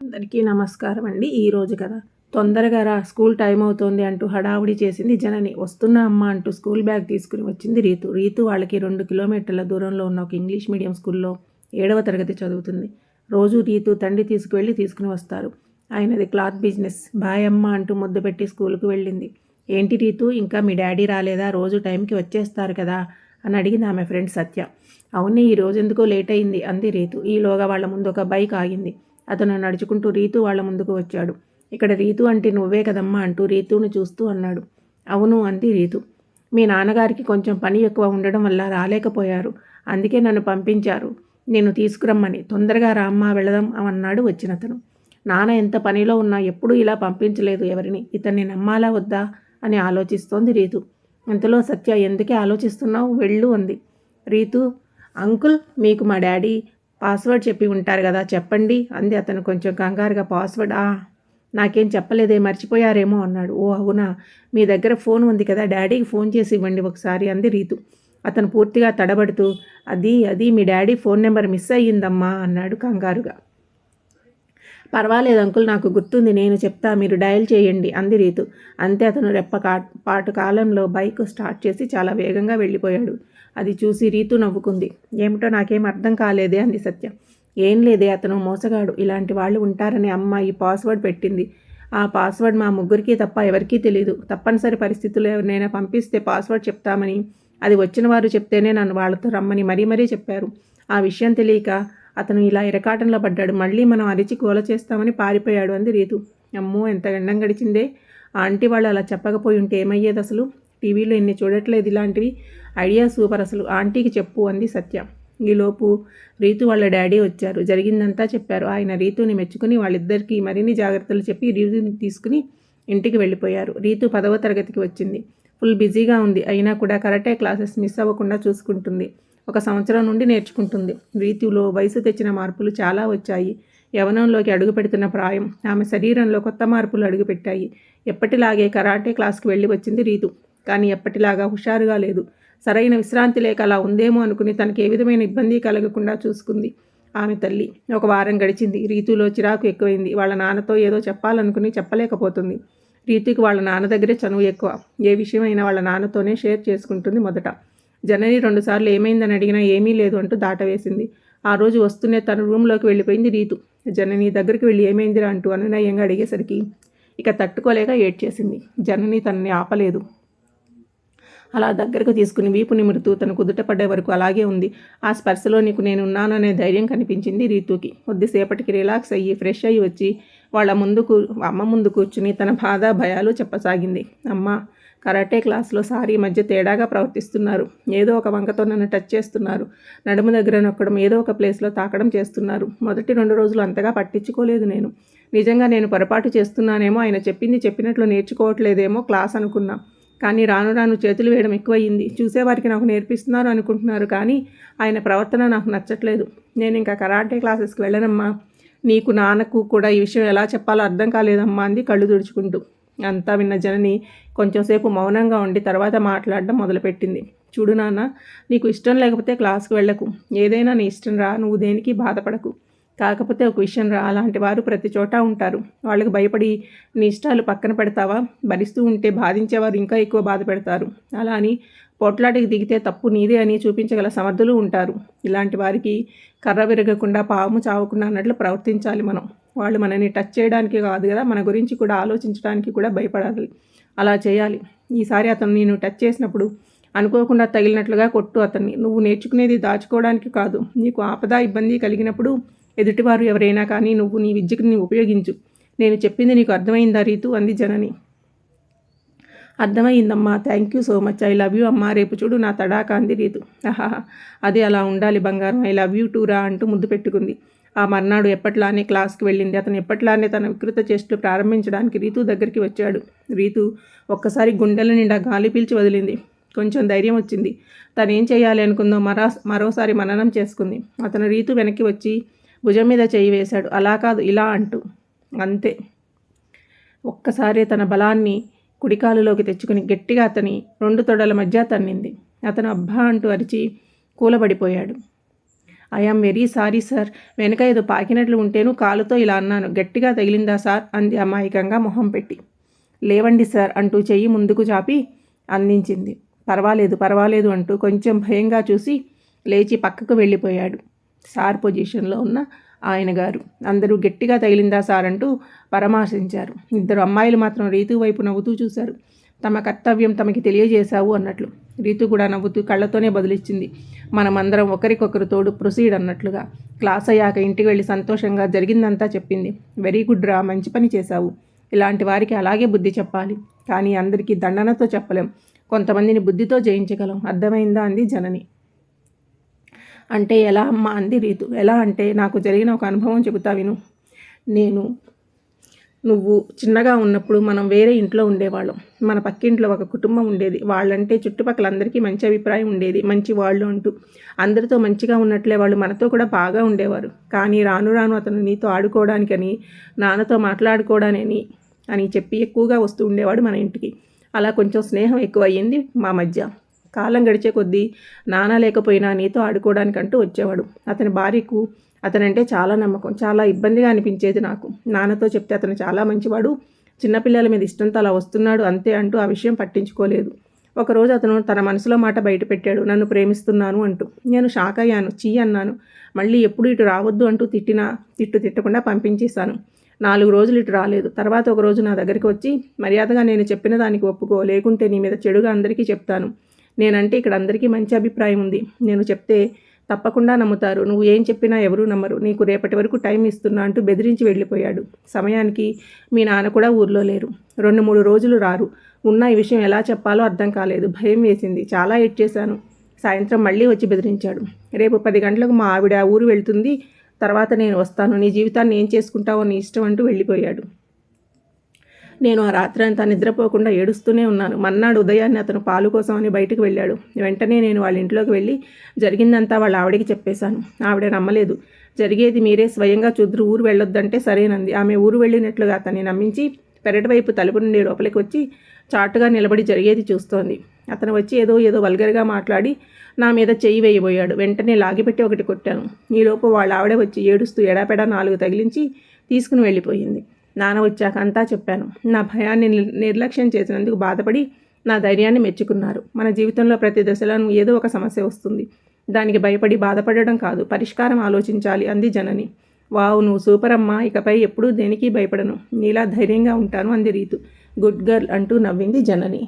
అందరికీ నమస్కారం అండి. ఈరోజు కదా తొందరగా రా స్కూల్ టైం అవుతోంది అంటూ హడావుడి చేసింది జనని. వస్తున్నా అమ్మ అంటూ స్కూల్ బ్యాగ్ తీసుకుని వచ్చింది రీతు. రీతు వాళ్ళకి 2 కిలోమీటర్ల దూరంలో ఉన్న ఒక ఇంగ్లీష్ మీడియం స్కూల్లో 7వ తరగతి చదువుతుంది. రోజు రీతు తండ్రి తీసుకుని వస్తారు. ఆయనది క్లాత్ బిజినెస్. బాయ్ అమ్మ అంటూ ముద్దు పెట్టి స్కూల్కు వెళ్ళింది. ఏంటి రీతు, ఇంకా మీ డాడీ రాలేదా? రోజు టైంకి వచ్చేస్తారు కదా అని అడిగింది ఆమె ఫ్రెండ్ సత్య. అవునే, ఈ రోజు ఎందుకో లేట్ అయింది అంది రీతు. ఈలోగా వాళ్ళ ముందు ఒక బైక్ ఆగింది. అతను నడుచుకుంటూ రీతు వాళ్ళ ముందుకు వచ్చాడు. ఇక్కడ రీతు అంటే నువ్వే కదమ్మా అంటూ రీతుని చూస్తూ అన్నాడు. అవును అంది రీతు. మీ నాన్నగారికి కొంచెం పని ఎక్కువ ఉండడం వల్ల రాలేకపోయారు. అందుకే నన్ను పంపించారు నేను తీసుకురమ్మని. తొందరగా రామ్మా వెళదాం అన్నాడు వచ్చినతను. నాన్న ఎంత పనిలో ఉన్నా ఎప్పుడూ ఇలా పంపించలేదు ఎవరిని. ఇతన్ని నమ్మాలా వద్దా అని ఆలోచిస్తోంది రీతు. ఇంతలో సత్య, ఎందుకే ఆలోచిస్తున్నావు, వెళ్ళు అంది. రీతు, అంకుల్ మీకు మా డాడీ పాస్వర్డ్ చెప్పి ఉంటారు కదా, చెప్పండి అంది అతను కొంచెం కంగారుగా. పాస్వర్డ్ నాకేం చెప్పలేదే, మర్చిపోయారేమో అన్నాడు. ఓ అవునా, మీ దగ్గర ఫోన్ ఉంది కదా, డాడీకి ఫోన్ చేసి ఇవ్వండి ఒకసారి అంది రీతు. అతను పూర్తిగా తడబడుతూ, అది మీ డాడీ ఫోన్ నెంబర్ మిస్ అయ్యిందమ్మా అన్నాడు కంగారుగా. పర్వాలేదు అంకుల్, నాకు గుర్తుంది, నేను చెప్తా, మీరు డయల్ చేయండి అంది రీతు. అంతే, అతను పాటు కాలంలో బైక్ స్టార్ట్ చేసి చాలా వేగంగా వెళ్ళిపోయాడు. అది చూసి రీతు నవ్వుకుంది. ఏమిటో నాకేం అర్థం కాలేదే అంది సత్య. ఏం లేదే, అతను మోసగాడు. ఇలాంటి వాళ్ళు ఉంటారని అమ్మ ఈ పాస్వర్డ్ పెట్టింది. ఆ పాస్వర్డ్ మా ముగ్గురికి తప్ప ఎవరికీ తెలీదు. తప్పనిసరి పరిస్థితుల్లో ఎవరినైనా పంపిస్తే పాస్వర్డ్ చెప్తామని, అది వచ్చిన వారు చెప్తేనే నన్ను వాళ్ళతో రమ్మని మరీ చెప్పారు. ఆ విషయం తెలియక అతను ఇలా ఇరకాటంలో పడ్డాడు. మళ్ళీ మనం అరిచి గోల చేస్తామని పారిపోయాడు అంది రీతు. అమ్మో, ఎంత గండం గడిచిందే. ఆంటీ వాళ్ళు అలా చెప్పకపోయి ఉంటే ఏమయ్యేది అసలు? టీవీలో ఎన్ని చూడట్లేదు ఇలాంటివి. ఐడియా సూపర్ అసలు. ఆంటీకి చెప్పు అంది సత్య. ఈలోపు రీతు వాళ్ళ డాడీ వచ్చారు. జరిగిందంతా చెప్పారు. ఆయన రీతుని మెచ్చుకుని వాళ్ళిద్దరికీ మరిన్ని జాగ్రత్తలు చెప్పి రీతుని తీసుకుని ఇంటికి వెళ్ళిపోయారు. రీతు 10వ తరగతికి వచ్చింది. ఫుల్ బిజీగా ఉంది. అయినా కూడా కరాటే క్లాసెస్ మిస్ అవ్వకుండా చూసుకుంటుంది. 1 సంవత్సరం నుండి నేర్చుకుంటుంది. రీతులో వయసు తెచ్చిన మార్పులు చాలా వచ్చాయి. యవ్వనంలోకి అడుగుపెడుతున్న ప్రాయం. ఆమె శరీరంలో కొత్త మార్పులు అడుగుపెట్టాయి. ఎప్పటిలాగే కరాటే క్లాస్కి వెళ్ళి వచ్చింది రీతు. కానీ ఎప్పటిలాగా హుషారుగా లేదు. సరైన విశ్రాంతి లేక అలా ఉందేమో అనుకుని తనకి ఏ విధమైన ఇబ్బంది కలగకుండా చూసుకుంది ఆమె తల్లి. 1 వారం గడిచింది. రీతులో చిరాకు ఎక్కువైంది. వాళ్ళ నాన్నతో ఏదో చెప్పాలనుకుని చెప్పలేకపోతుంది. రీతుకి వాళ్ళ నాన్న దగ్గరే చనువు ఎక్కువ. ఏ విషయమైనా వాళ్ళ నాన్నతోనే షేర్ చేసుకుంటుంది మొదట. జనని 2 సార్లు ఏమైందని అడిగినా ఏమీ లేదు అంటూ దాటవేసింది. ఆ రోజు వస్తూనే తన రూమ్లోకి వెళ్ళిపోయింది రీతు. జనని దగ్గరికి వెళ్ళి ఏమైందిరా అంటూ అనునయంగా అడిగేసరికి ఇక తట్టుకోలేక ఏడ్చేసింది. జనని తనని ఆపలేదు. అలా దగ్గరకు తీసుకుని వీపు నిమురుతూ తను కుదుట పడ్డే వరకు అలాగే ఉంది. ఆ స్పర్శలో నీకు నేనున్నాననే ధైర్యం కనిపించింది రీతుకి. కొద్దిసేపటికి రిలాక్స్ అయ్యి ఫ్రెష్ అయ్యి వచ్చి అమ్మ ముందు కూర్చుని తన బాధ భయాలు చెప్పసాగింది. అమ్మ, కరాటే క్లాస్లో సార్ ఈ మధ్య తేడాగా ప్రవర్తిస్తున్నారు. ఏదో ఒక వంకతో నన్ను టచ్ చేస్తున్నారు. నడుము దగ్గర నొక్కడం, ఏదో ఒక ప్లేస్లో తాకడం చేస్తున్నారు. మొదటి 2 రోజులు అంతగా పట్టించుకోలేదు నేను. నిజంగా నేను పొరపాటు చేస్తున్నానేమో, ఆయన చెప్పింది చెప్పినట్లు నేర్చుకోవట్లేదేమో క్లాస్ అనుకున్నా. కానీ రాను రాను చేతులు వేయడం ఎక్కువయ్యింది. చూసేవారికి నాకు నేర్పిస్తున్నారు అనుకుంటున్నారు, కానీ ఆయన ప్రవర్తన నాకు నచ్చట్లేదు. నేను ఇంకా కరాటే క్లాసెస్కి వెళ్ళనమ్మా. నీకు నాన్నకు కూడా ఈ విషయం ఎలా చెప్పాలో అర్థం కాలేదమ్మా అంది కళ్ళు తుడుచుకుంటూ. అంతా విన్న జనని కొంచెంసేపు మౌనంగా ఉండి తర్వాత మాట్లాడడం మొదలుపెట్టింది. చూడు నాన్న, నీకు ఇష్టం లేకపోతే క్లాస్కి వెళ్ళకు. ఏదైనా నీ ఇష్టం రా, నువ్వు దేనికి బాధపడకు. కాకపోతే ఒక విషయం రా, అలాంటి వారు ప్రతి చోట ఉంటారు. వాళ్ళకి భయపడి నీ ఇష్టాలు పక్కన పెడతావా? భరిస్తూ ఉంటే బాధించేవారు ఇంకా ఎక్కువ బాధ పెడతారు. అలా అని పోట్లాటికి దిగితే తప్పు నీదే అని చూపించగల సమర్థులు ఉంటారు. ఇలాంటి వారికి కర్ర విరగకుండా పాము చావకుండా అన్నట్లు ప్రవర్తించాలి మనం. వాళ్ళు మనని టచ్ చేయడానికి కాదు కదా, మన గురించి కూడా ఆలోచించడానికి కూడా భయపడాలి. అలా చేయాలి. ఈసారి అతను నేను టచ్ చేసినప్పుడు అనుకోకుండా తగిలినట్లుగా కొట్టు అతన్ని. నువ్వు నేర్చుకునేది దాచుకోవడానికి కాదు. నీకు ఆపద ఇబ్బంది కలిగినప్పుడు ఎదుటివారు ఎవరైనా కానీ నువ్వు నీ విద్యకు ఉపయోగించు. నేను చెప్పింది నీకు అర్థమైందా రీతు అంది జనని. అర్థమైందమ్మా, thank you so much. I love you అమ్మా. రేపు చూడు నా తడాకా అంది రీతు. అది అలా ఉండాలి బంగారం. ఐ లవ్ యూ టూరా అంటూ ముద్దు పెట్టుకుంది. ఆ మర్నాడు ఎప్పట్లానే క్లాస్కి వెళ్ళింది. అతను ఎప్పట్లానే తన వికృత చేష్టలు ప్రారంభించడానికి రీతు దగ్గరికి వచ్చాడు. రీతు ఒక్కసారి గుండెల నిండా గాలి పీల్చి వదిలింది. కొంచెం ధైర్యం వచ్చింది. తనేం చేయాలి అనుకుందో మరోసారి మననం చేసుకుంది. అతను రీతు వెనక్కి వచ్చి భుజం మీద చేయి వేశాడు. అలా కాదు, ఇలా అంటూ. అంతే. ఒక్కసారి తన బలాన్ని కుడికాలులోకి తెచ్చుకుని గట్టిగా అతని 2 తొడల మధ్య తన్నింది. అతను అబ్బా అంటూ అరిచి కూలబడిపోయాడు. I am very sorry sir. వెనక ఏదో పాకినట్లు ఉంటేను కాలుతో ఇలా అన్నాను. గట్టిగా తగిలిందా సార్ అంది అమాయకంగా మొహం పెట్టి. లేవండి సార్ అంటూ చెయ్యి ముందుకు చాపి అందించింది. పర్వాలేదు అంటూ కొంచెం భయంగా చూసి లేచి పక్కకు వెళ్ళిపోయాడు సార్ పొజిషన్లో ఉన్న ఆయన గారు. అందరూ గట్టిగా తగిలిందా సార్ అంటూ పరామర్శించారు. ఇద్దరు అమ్మాయిలు మాత్రం రీతు వైపు నవ్వుతూ చూశారు. తమ కర్తవ్యం తమకి తెలియజేశావు అన్నట్లు. రీతు కూడా నవ్వుతూ కళ్ళతోనే బదులిచ్చింది. మనమందరం ఒకరికొకరు తోడు ప్రొసీడ్ అన్నట్లుగా. క్లాస్ అయ్యాక ఇంటికి వెళ్ళి సంతోషంగా జరిగిందంతా చెప్పింది. వెరీ గుడ్ రా, మంచి పని చేశావు. ఇలాంటి వారికి అలాగే బుద్ధి చెప్పాలి. కానీ అందరికీ దండనతో చెప్పలేం. కొంతమందిని బుద్ధితో జయించగలం. అర్థమైందా అంది జనని. అంటే ఎలా అమ్మా అంది రీతు. ఎలా అంటే నాకు జరిగిన ఒక అనుభవం చెబుతా విను. నువ్వు చిన్నగా ఉన్నప్పుడు మనం వేరే ఇంట్లో ఉండేవాళ్ళం. మన పక్కింట్లో ఒక కుటుంబం ఉండేది. వాళ్ళంటే చుట్టుపక్కలందరికీ మంచి అభిప్రాయం ఉండేది. మంచి వాళ్ళు అంటూ అందరితో మంచిగా ఉన్నట్లే వాళ్ళు మనతో కూడా బాగా ఉండేవారు. కానీ రాను రాను అతను నీతో ఆడుకోవడానికని, నాన్నతో మాట్లాడుకోవడానని అని చెప్పి ఎక్కువగా వస్తూ ఉండేవాడు మన ఇంటికి. అలా కొంచెం స్నేహం ఎక్కువ అయ్యింది మా మధ్య. కాలం గడిచే కొద్దీ నాన్న లేకపోయినా నీతో ఆడుకోవడానికంటూ వచ్చేవాడు. అతని భార్యకు అతనంటే చాలా నమ్మకం. చాలా ఇబ్బందిగా అనిపించేది నాకు. నాన్నతో చెప్తే అతను చాలా మంచివాడు, చిన్నపిల్లల మీద ఇష్టంతో అలా వస్తున్నాడు అంతే అంటూ ఆ విషయం పట్టించుకోలేదు. ఒకరోజు అతను తన మనసులో మాట బయట పెట్టాడు, నన్ను ప్రేమిస్తున్నాను అంటూ. నేను షాక్ అయ్యాను. చీ అన్నాను. మళ్ళీ ఎప్పుడు ఇటు రావద్దు అంటూ తిట్టకుండా పంపించేశాను. 4 రోజులు ఇటు రాలేదు. తర్వాత ఒకరోజు నా దగ్గరికి వచ్చి, మర్యాదగా నేను చెప్పిన దానికి ఒప్పుకో, లేకుంటే నీ మీద చెడుగా అందరికీ చెప్తాను. నేనంటే ఇక్కడ అందరికీ మంచి అభిప్రాయం ఉంది. నేను చెప్తే తప్పకుండా నమ్ముతారు. నువ్వు ఏం చెప్పినా ఎవరూ నమ్మరు. నీకు రేపటి వరకు టైం ఇస్తున్నా అంటూ బెదిరించి వెళ్ళిపోయాడు. సమయానికి మీ నాన్న కూడా ఊర్లో లేరు. 2-3 రోజులు రారు. ఉన్న ఈ విషయం ఎలా చెప్పాలో అర్థం కాలేదు. భయం వేసింది. చాలా ఏడ్చేశాను. సాయంత్రం మళ్ళీ వచ్చి బెదిరించాడు. రేపు 10 గంటలకు మా ఆవిడ ఊరు వెళ్తుంది. తర్వాత నేను వస్తాను. నీ జీవితాన్ని ఏం చేసుకుంటావో నీ ఇష్టం అంటూ వెళ్ళిపోయాడు. నేను ఆ రాత్రంతా నిద్రపోకుండా ఏడుస్తూనే ఉన్నాను. మర్నాడు ఉదయాన్నే అతను పాలు కోసం అని బయటకు వెళ్ళాడు. వెంటనే నేను వాళ్ళ ఇంట్లోకి వెళ్ళి జరిగిందంతా వాళ్ళ ఆవిడకి చెప్పేశాను. ఆవిడ నమ్మలేదు. జరిగేది మీరే స్వయంగా చూద్దరు, ఊరు వెళ్ళొద్దంటే సరేనంది. ఆమె ఊరు వెళ్ళినట్లుగా అతన్ని నమ్మించి పెరటి వైపు తలుపు నుండి లోపలికి వచ్చి చాటుగా నిలబడి జరిగేది చూస్తోంది. అతను వచ్చి ఏదో వల్గర్గా మాట్లాడి నా మీద చెయ్యి వేయబోయాడు. వెంటనే లాగిపెట్టి ఒకటి కొట్టాను. ఈలోపు వాళ్ళ ఆవిడ వచ్చి ఏడుస్తూ ఎడాపెడా 4 తగిలించి తీసుకుని వెళ్ళిపోయింది. నాన్న వచ్చాక అంతా చెప్పాను. నా భయాన్ని నిర్లక్ష్యం చేసినందుకు బాధపడి నా ధైర్యాన్ని మెచ్చుకున్నారు. మన జీవితంలో ప్రతి దశలోనూ ఏదో ఒక సమస్య వస్తుంది. దానికి భయపడి బాధపడడం కాదు, పరిష్కారం ఆలోచించాలి అంది జనని. వావ్, నువ్వు సూపర్ అమ్మా. ఇకపై ఎప్పుడూ దేనికి భయపడను. నీలా ధైర్యంగా ఉంటాను అంది రీతు. గుడ్ గర్ల్ అంటూ నవ్వింది జనని.